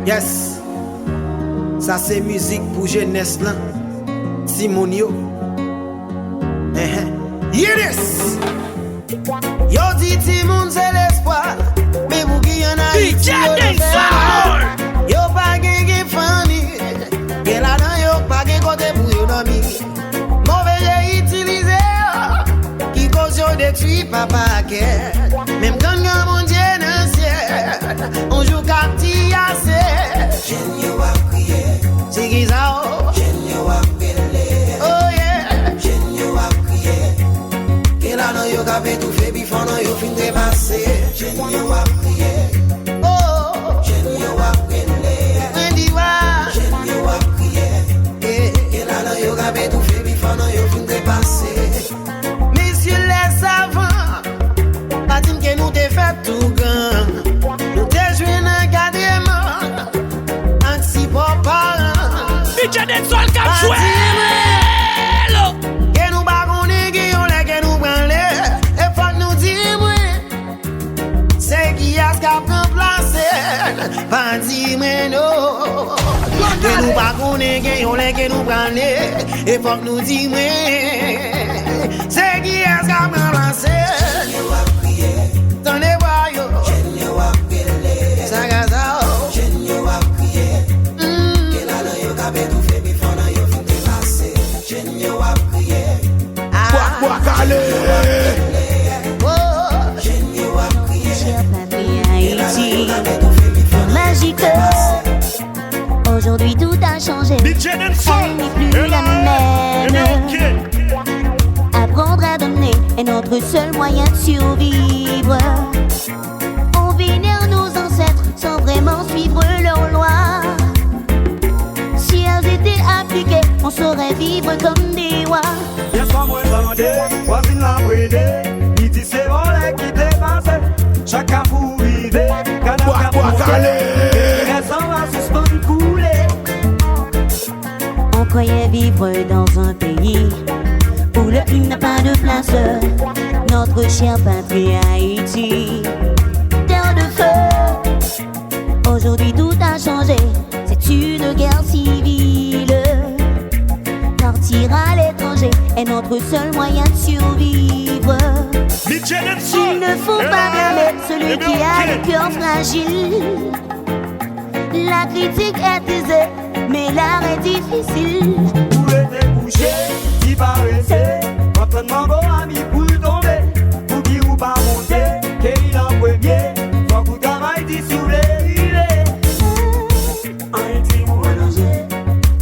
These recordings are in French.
Yes, ça c'est musique pour jeunesse là. Simonio. Yes. Yo dit Timon c'est l'espoir, mais vous qui en a Deejay Densol. Yo pas gagné famille, et là dans yo pas gagné côté pour yo dormir. Mauvais j'ai utilisé, qui cause yo détruit papa guerre. Même quand mon Dieu dans ciel, on joue quartier assez. J'aime yo à crier, c'est qui ça oh. J'aime yo à crier, oh yeah. J'aime yo à crier, que là non yo capé tout fait bifon non yo fin dépasser. J'aime yo à crier, oh. J'aime yo à crier, j'aime yo à crier, que là non yo capé tout fait bifon non yo fin dépasser. Messieurs les savants, pas dire que nous t'ai fait tout grand. Nous t'ai joué dans l'encadrement, anti parents. Deejay Densol King joué. Que nous bagonner, que on les, que nous branler. Et faut que nous dire, c'est qui a ce qu'a remplacé. Pas dire, non. Que nous bagonner, que on les, que nous branler. Et faut que nous dire, c'est qui a ce qu'a remplacé. T'en es voir yo. Ça gaza oh. Genyo a crié. Que la non yo capé tout fait bifon non yo fin dépasser. Genyo a crié. Quoi calé. Oh. Genyo a crié. Haïti, magique. Aujourd'hui tout a changé. Deejay Densol Elle n'est plus la même. Apprendre à donner est notre seul moyen de survivre. On vénère nos ancêtres sans vraiment suivre leurs lois. Si elles étaient appliquées, on saurait vivre comme des rois. Yes, moi demandé, voisine la brûlée. Il dit c'est volé qui dépasse. Chacun pour vivre, canard pour les raisons à suspendre couler. On croyait vivre dans un pays où le crime n'a pas de place. Notre chère patrie Haïti, terre de feu. Aujourd'hui tout a changé, c'est une guerre civile. Partir à l'étranger est notre seul moyen de survivre. Il ne faut pas blâmer celui qui a le cœur fragile. La critique est aisée, mais l'art est difficile. Où était couché, qui paraissait. Entraînement bon ami pour tomber. Pour qui ou pas monter, qu'il en premier. Faut que travail dit sous les îles. Haïti ou mélanger.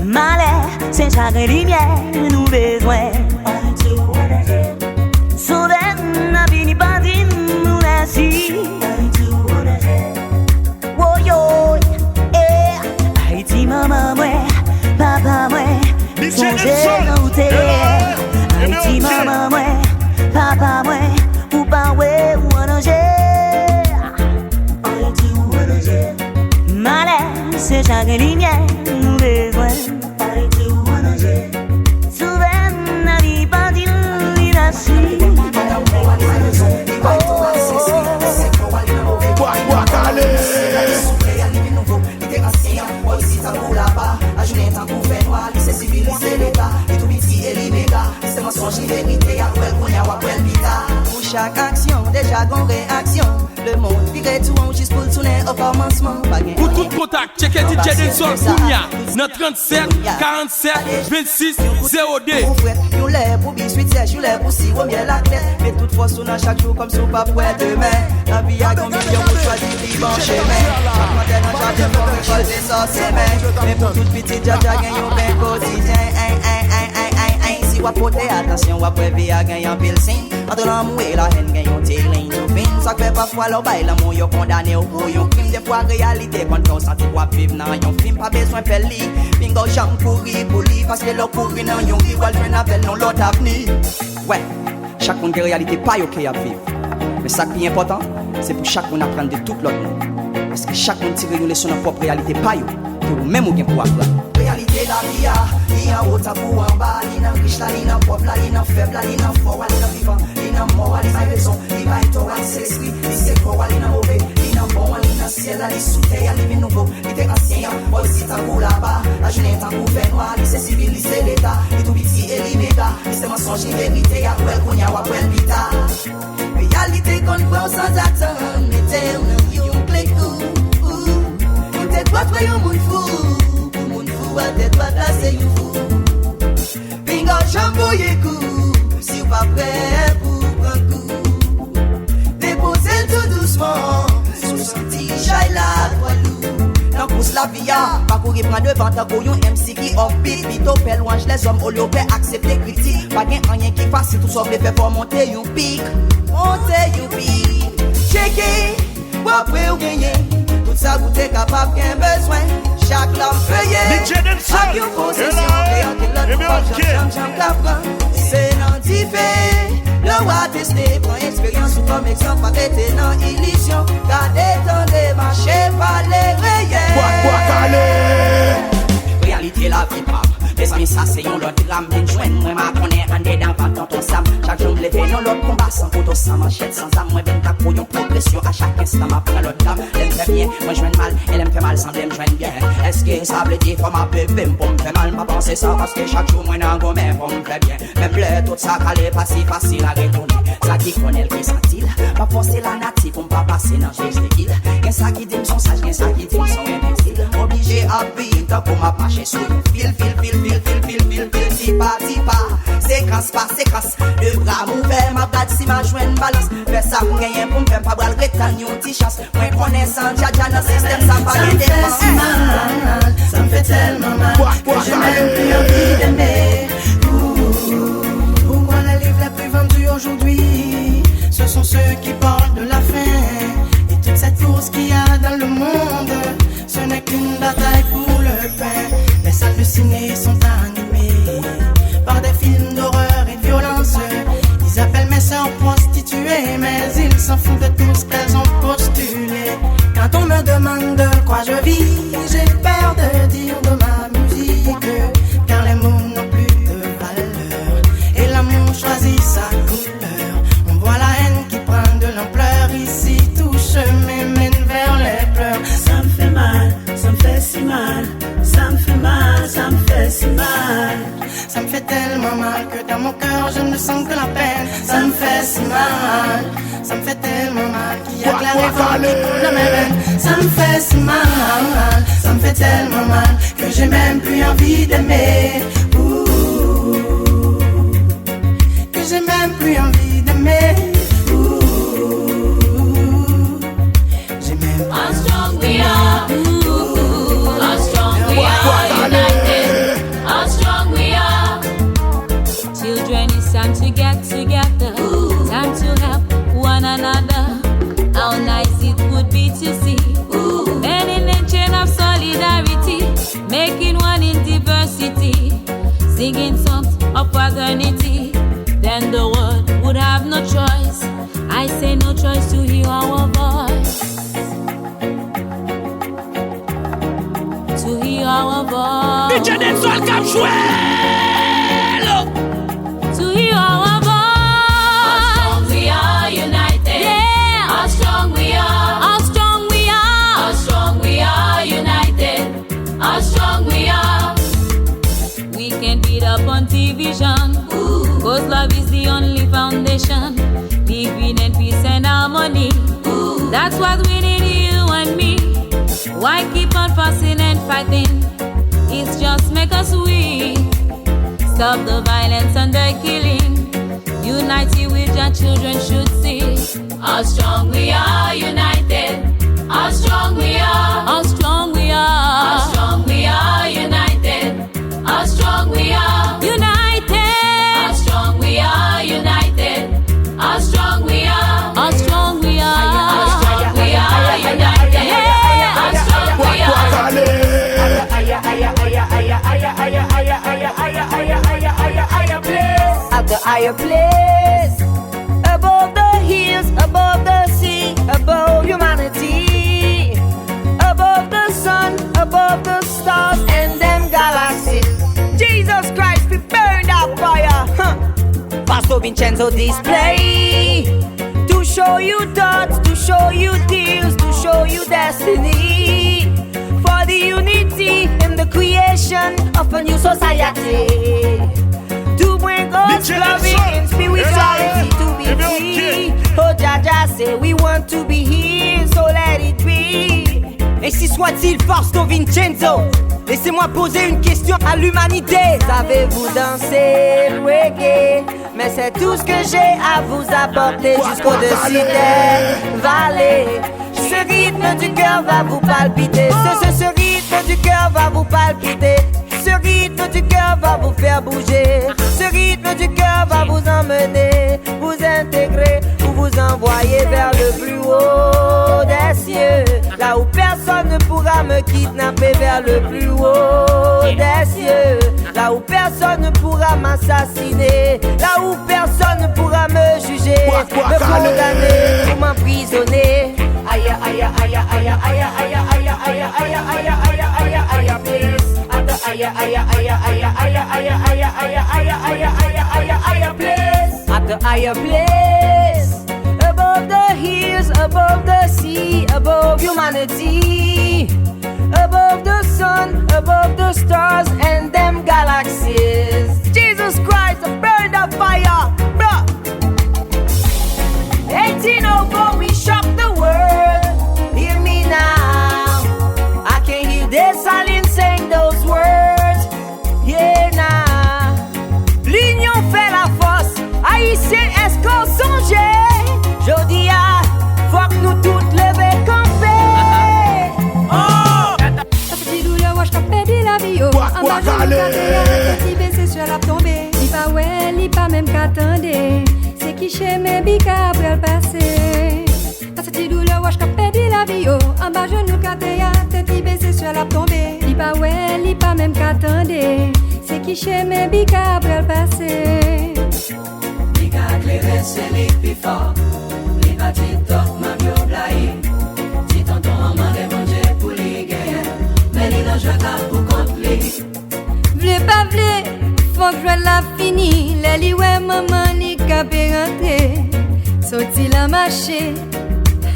Malais, c'est chaque lumière, nous besoin. Haïti ou mélanger. Sauver, n'a fini pas dit, nous l'assise. Haïti ou mélanger. Oh yo, eh, Haïti, maman, moi, papa, moi, songez dans tes. Haïti, maman, moi, papa, moi, ou pas, ouais, ou en danger. Haïti ou mélanger. Malais, c'est chaque lumière, nous besoin. Haïti ou mélanger. Sauver, n'a fini pas dit, nous l'assise. Quoi calé. Pour chaque action, déjà gon réaction. Le monde vire tout en juste pour tourner au commencement. Pour tout contact, checkez Deejay Densol Kounia. Notre 37 47 26 02. Pour frère, you l'air pour biscuit, c'est you l'air pour si on miel la clé. Mais toutefois, on a chaque jour comme sous pas pour demain. La vie a combien pour choisir vivre en chemin. Chaque matin, dans chaque jour, pour récolter ça, c'est main. Mais pour toute petite jaja, gagne un bien quotidien. Si wap pote attention, wap prévu à gagner un pile signe. Entre l'amour et la haine, gagne un tigre, tout fin. Ça fait parfois le bail, l'amour, yo condamné au pour yon crime. Des fois, réalité, quand on senti wap vivre dans yon film, pas besoin de faire li. Bingo, j'en courir pour li, parce que le courir dans yon rival, fait n'appelle non l'autre avenir. Ouais, chaque monde de réalité, pas yon qui a vivre. Mais ça qui est important, c'est pour chaque monde apprendre de tout l'autre monde. Parce que chaque monde tire une leçon de propre réalité, pas yon. Que vous même ou bien pour apprendre. Réalité la vie a, en haut à pour en bas, il en riche là, il en pauvre là, il en faible là, il en fort, il en vivant, il en mort, il en raison, il va être au s'esprit, il sait quoi, il en mauvais, il en bon, la liste sous terre, il vient nouveau, il était ancien, bon ici t'en cours là-bas, la jeunesse t'en cours fait noir, il c'est civil, il c'est l'état, il tout petit et il méga, il c'est mensonge, il vérité, y'a quoi qu'on y a, ou après le pita. Réalité qu'on prend sans attendre, mettez un clic, ou t'es pas très un monde fou, pour monde fou, à tête pas placer un fou. Bingo, jambouille coup, si vous pas prêt pour prendre coup, déposez tout doucement, sous son petit jaille la Guadeloupe. Dans course la via, pas courir prendre devant ta couillon MC qui off-beat, vito fait louange les hommes, au lieu de accepter critique, pas rien qui fasse, tout sauf les fait pour monter un pic, checker, ou après ou gagner, tout ça vous êtes capable qu'un besoin, chaque l'homme payé, chaque une possession, c'est non différent, le roi testé, prend expérience ou comme exemple, arrêtez dans illusion, gardez ton démarché, pas les rayés. Réalité la vie pas. Les amis, ça c'est un autre drame. Bien joué, moi ma connais en dedans, pas dans ton sam. Chaque jour, les veillons, l'autre combat sans photo, sans manchette, sans âme. Moi, ben ta couillon, progression à chaque instant. Ma prend l'autre dame. Elle me fait bien, moi je mal. Elle me fait mal, sans me joindre bien. Est-ce que ça veut dire, faut ma bébé, pour me faire mal? M'a pensé ça parce que chaque jour, moi n'en go, mais pour me faire bien. Même le tout ça, calé, pas si facile à retourner. Ça qui connaît le qui sent-il? Pas forcer la native, pour me pas passer dans le jeu de kill. Y'a ça qui dit, son sage, y'a ça qui dit, son imbécile. Obligé à vivre, pour m'a marcher sur le fil, tipa, séquence par séquence, le bras m'ouvert, ma batte si ma joue une balance, fais ça pour gagner pour me faire pas bral rectangle, une petite chance, moi connaissant dja dans le système, ça va les défense. Ça me fait tellement mal, que j'ai même plus envie d'aimer. Pourquoi les livres les plus vendus aujourd'hui, ce sont ceux qui parlent de la fin, et toute cette course qu'il y a dans le monde, ce n'est qu'une bataille pour le pain. Les salles de ciné sont animées par des films d'horreur et de violence. Ils appellent mes sœurs prostituées, mais ils s'en foutent de tout ce qu'elles ont postulé. Quand on me demande de quoi je vis, j'ai peur de dire de ma musique, car les mots n'ont plus de valeur et l'amour choisit sa couleur. On voit la haine qui prend de l'ampleur ici, tout chemin mène vers les pleurs. Ça me fait mal, ça me fait si mal. Ça me fait mal, ça me fait si mal. Ça me fait tellement mal que dans mon cœur je ne sens que la peine. Ça me fait si mal, ça me fait tellement mal qu'il y a que la révolte qui coule dans mes veines. Ça me fait si mal, ça me fait tellement mal que j'ai même plus envie d'aimer. Que j'ai même plus envie d'aimer. J'ai même plus How strong we are. How strong we are, united. How strong we are. Children, it's time to get together. Time to help one another. How nice it would be to see men in a chain of solidarity, making one in diversity, singing songs of fraternity. Then the world would have no choice. I say no choice to hear our voice. To hear our voice. DJ Densol King To hear our voice. How strong we are, united. Yeah. How strong we are. How strong we are. How strong we are, united. How strong we are. We can beat up on division. Cause love is the only foundation. Living in peace and harmony. That's what we need, you and me. Why keep on fussing and fighting? It's just make us weak. Stop the violence and the killing. Unity with your children should see. How strong we are, united. How strong we are. How strong we are. How strong we are, united. How strong we are, united. How strong we are, united. How strong we are. How strong we are. How strong we are, united. How strong we are. At the higher place, above the hills, above the sea, above humanity, above the sun, above the stars and them galaxies. Jesus Christ, we burn that fire. Pastor Vincenzo display to show you thoughts, to show you deals, to show you destiny. tough a new society. To bring us glory and spirituality to be free. Oh Jaja say we want to be here, so let it be. Ainsi soit-il, force ton Vincenzo. Laissez-moi poser une question à l'humanité. Savez-vous danser le reggae? Mais c'est tout ce que j'ai à vous apporter jusqu'au-dessus des vallées. Ce rythme du cœur va vous palpiter. Ce rythme du cœur va vous palpiter. Ce rythme du cœur va vous faire bouger. Ce rythme du cœur va vous emmener, vous intégrer ou vous envoyer vers le plus haut des cieux. Là où personne ne pourra me kidnapper, vers le plus haut des cieux. Là où personne ne pourra m'assassiner. Là où personne ne pourra me juger, me condamner ou m'emprisonner. Aïe aïe aïe aïe aïe aïe aïe aïe aïe aïe aïe aïe aïe aïe aïe aïe aïe aïe place. At the higher place, above the hills, above the sea, above humanity, above the sun, above the stars and them galaxies. Jesus Christ, a bird of fire, bruh. 1804 we shocked the world. Hear me now, I can hear Dessalines saying those words. Yeah, nah. L'union fait la force. Haïtien, est-ce qu'on songeait? Jodia, faut que nous toutes lever camper. Oh! Petit douleur, moi j't'ai perdu la vie. En bas, je me petit baissé sur la tombée. Li pas ouais, li pas même qu'attendait. C'est qui chez mes bica après le passé. Petit douleur, moi j't'ai perdu la vie. En bas, je nous catéa, petit baissé sur la tombée. Li pas ouais, li pas même qu'attendait. C'est qui chez mes bica après le passé. Bica clairé, c'est les plus forts. Les petits tocs, ma bio blaye. Si tonton maman de manger pour les gagner. Mais les dangereux pour contre les. V'lez pas v'lez, faut que je la fini. Les li ouais maman li capé rentrer. Sauti la marché,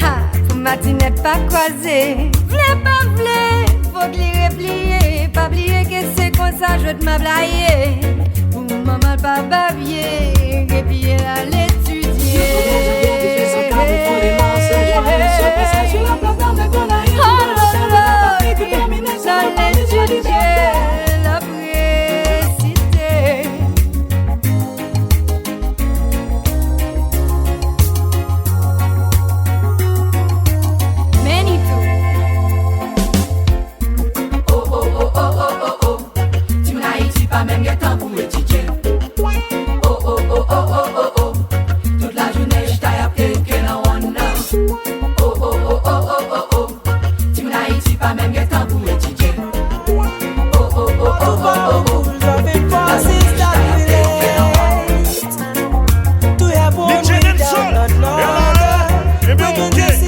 ha, pour matinette pas croisée. V'lez pas v'lez, faut que li replier. Pas oublier que c'est comme ça je te m'ablayer. Pour maman pas babier, et puis elle a l'étudier. La précité. Manitou. Oh oh oh oh oh oh oh. Tu n'as pas même le temps pour étudier. Oh oh oh oh oh oh oh. Toute la journée je t'ai appelé que no one knows. Oh oh oh oh oh oh oh. Tu n'as pas même le temps pour étudier. Oh oh oh oh oh oh oh.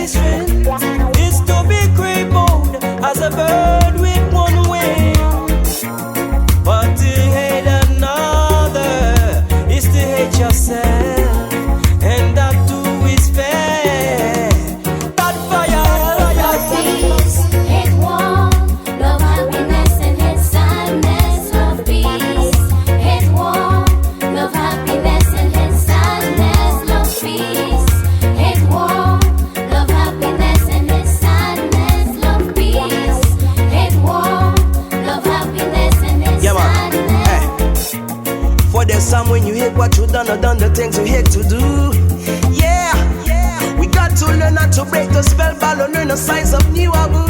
Is to be crippled as a bird with one wing, but to hate another is to hate yourself, and that too is fair. That Peace, hate war, love happiness and hate sadness. Love peace, hate war, love happiness and hate sadness. Love peace, hate war, love happiness and hate sadness. Love peace, hate war, love happiness and hate sadness. Hey. For there's some when you hate what you done or done the things you hate to do. Yeah, we got to learn not to break the spell, but learn the signs of new abu.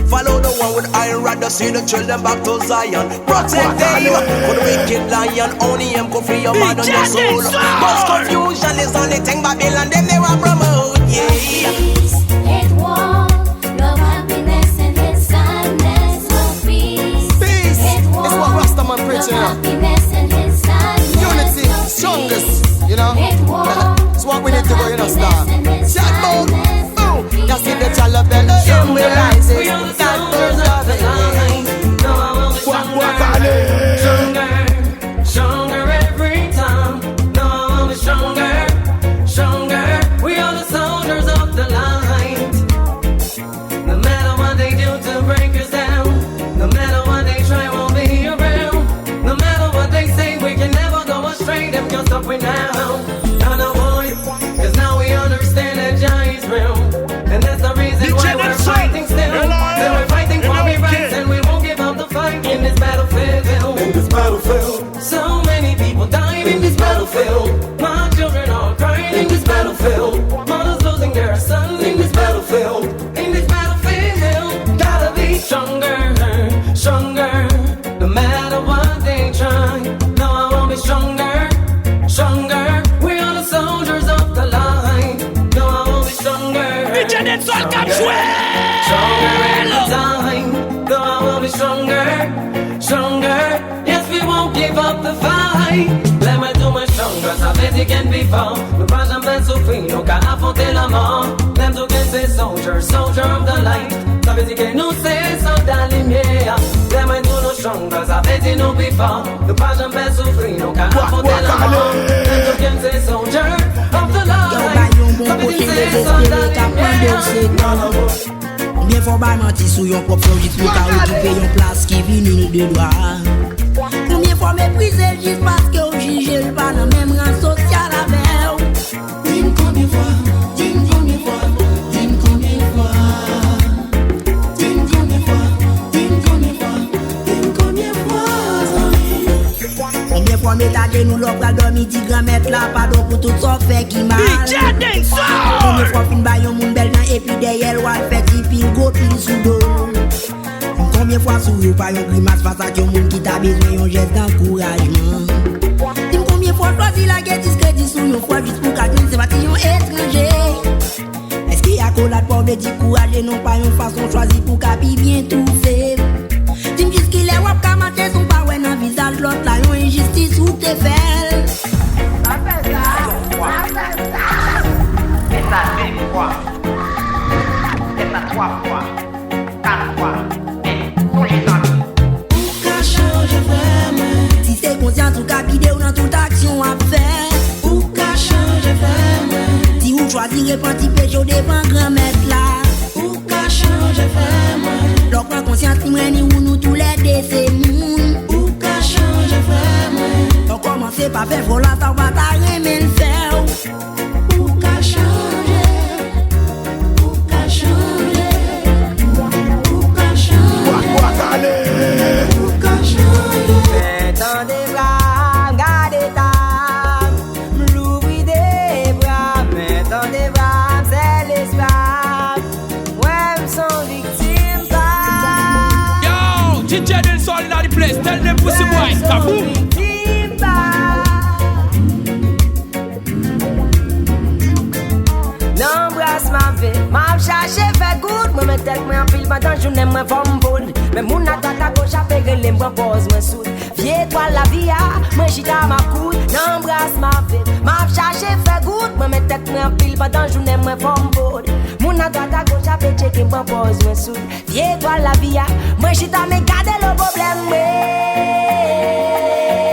Follow the one with iron rod to see the children back to Zion. Protect them for the wicked lion. Only him could free your mind and your soul. Most confusion is only thing Babylon them they will promote. Yeah. Peace, hate war, love happiness and hate sadness. Love peace, Peace hate war, is what Rastaman preaching love now. happiness and hate sadness. Unity, Love strongest, peace, you know. hate war, It's what we need to go, you know, love star. happiness and hate Chat boom, sadness. boom. Just give the child a bell, symbolize it. That goes love it. Stronger, stronger every time. No, I'm stronger, stronger. We are the Densol can Stronger every time, though I will be stronger, stronger. Yes, we won't give up the fight. Let me do my stronger, ça fait dire qu'elle vivant. Nous pas jamais souffrir, nous qu'à affronter la mort. Them to get say soldier, soldier of the light. Ça veut dire que nous c'est soldats lumière. Let me do no stronger, ça fait dire nous vivants. Nous pas jamais souffrir, nous qu'à affronter la mort. Them to get say soldier of the light. Ça veut dire que c'est soldats lumière. Bien faut pas mentir sur yon propre juste pour occuper yon place qui vient de droit. Combien fois mépriser juste parce que vous jugez le pas dans même rang social avec. Dis-moi combien fois, dis-moi combien fois, dis-moi combien fois, dis-moi combien fois, dis-moi combien fois, dis-moi combien fois. Combien fois m'étaler nous l'offre à dormir 10 grands mètres là, pardon pour tout ça fait qui mal. Combien fois fin ba yon moun bel nan et puis derrière ou al fait pile go pile sous dos. Combien fois sous vous pas yon grimace face à yon moun qui t'a besoin yon geste d'encouragement. Dis-moi combien fois choisi la guerre discrédit sous yon fois juste pour qu'à yon c'est pas yon étranger. Est-ce qu'il y a collade pour me dire courage et non pas yon façon choisie pour qu'à bien tout fait. Dis-moi juste qu'il est wap ka mater son pas ouais nan visage l'autre là yon injustice ou t'es fait. Et ça 2 fois, et ça 3 fois, 4 fois, et tous les amis. Ou ka change vraiment. Si c'est conscient tout ka bide ou dans toute action à faire. Ou ka change vraiment. Si ou choisi repentir péché ou devant grand maître là. Ou ka change vraiment. L'on prend conscience si moi ni ou nous tous les deux c'est moun. Ou ka change vraiment. On commence par faire volant ça va t'arrêter le faire. Deejay Densol in the place, tell them pussy boys, kaboom. N'embrasse ma vie, m'a cherché fait good, moi me tête moi en pile pendant journée moi forme bonne. Mais mon attaque à gauche a fait les me pose moi sous. Vieux toi la vie a, moi chita ma coude. N'embrasse ma vie, m'a cherché fait good, moi me tête moi en pile pendant journée moi forme bonne. Mon attaque à gauche a fait checker moi pose moi sous. Vieux toi la vie a, moi chita me garder le problème.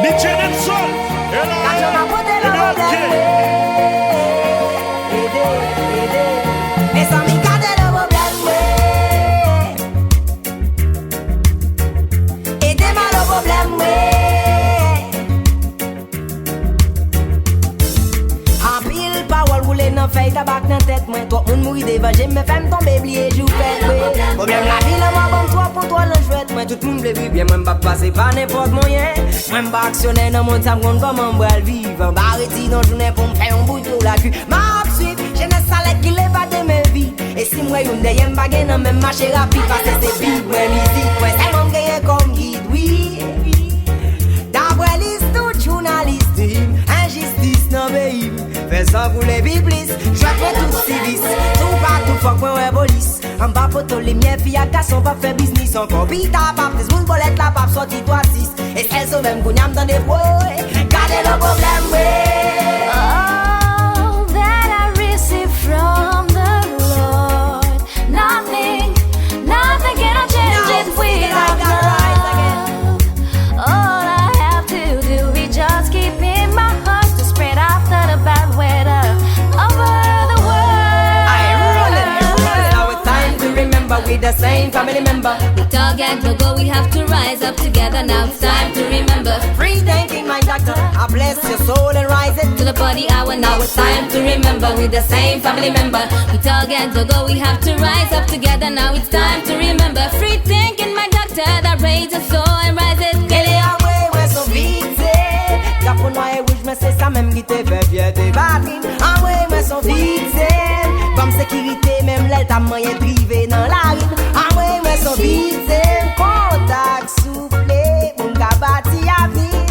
Deejay Densol, Quand on a porté le problème. Mais sans me garder le problème, aidez-moi le problème, en pile parole roule dans feuille tabac dans tête moi. Toi on mourir devant j'aime me faire tomber oublier jou fait problème la vie là moi bon toi pour toi le chouette moi tout le monde le vit bien moi pas passer par n'importe moyen. Moi pas actionner dans mon temps comment moi vivre bah arrêter dans journée pour me faire un bout de la cul m'a suivre je ne sais qu'il est pas de mes vies. Et si moi yon de y'aime baguette dans même marché rapide parce que c'est big moi musique moi c'est mon gagné comme guide oui. D'après liste tout journaliste injustice non pays fais ça pour les biblistes je fais tout civis tout partout fuck moi ouais police en bas photo les miens filles à casse on va faire business encore pita pap des moun bolette la pap sorti toi 6 et elles sont même gouniam dans des bois gardez le problème ouais. All that I receive from the Lord, nothing can change it without love. All I have to do is just keep in my heart to spread after the bad weather over the world. Now it's time to remember we the same family member. We talk and go, we have to rise up together. Now it's time to remember. Free thinking, my doctor. I bless your soul and rise it To the body hour, now it's time to remember. We're the same family member. We talk and go, we have to rise up together. Now it's time to remember. Free thinking, my doctor, that raise us soul and rise it. Quel est un way, ouais, so vite. Capon noir et rouge, mais c'est ça même qui te fait fier, tes batteries. Un way, mais so vite. Comme sécurité, même l'aile t'a moyen privé dans la rue. Un way, mais so vite. Contact soufflé, mon gabati à vie.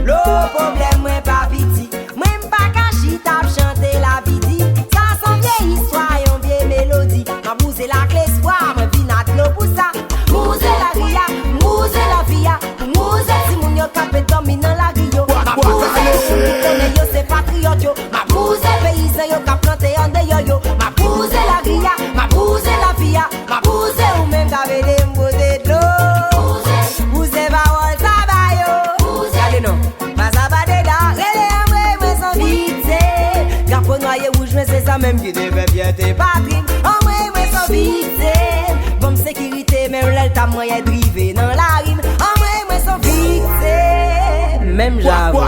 Le problème, moi, pas piti. Même pas caché, t'as chanté la vie. Ça sent vieille histoire, yon vieille mélodie. nan yo ka plante an de yo yo. Ma pousse la ria, ma pousse la fia, ma pousse ou même ka vede m'poser de l'eau. Pousse parole ça va yo. Regardez non, ma ça va de là, relé amwe moi sans vite. Garçon noyé rouge mais c'est ça même qui devait bien tes patries. Amwe moi sans vite. Bonne sécurité même l'elta moyen drivé dans la rime. Amwe moi sans vite. Même j'avoue.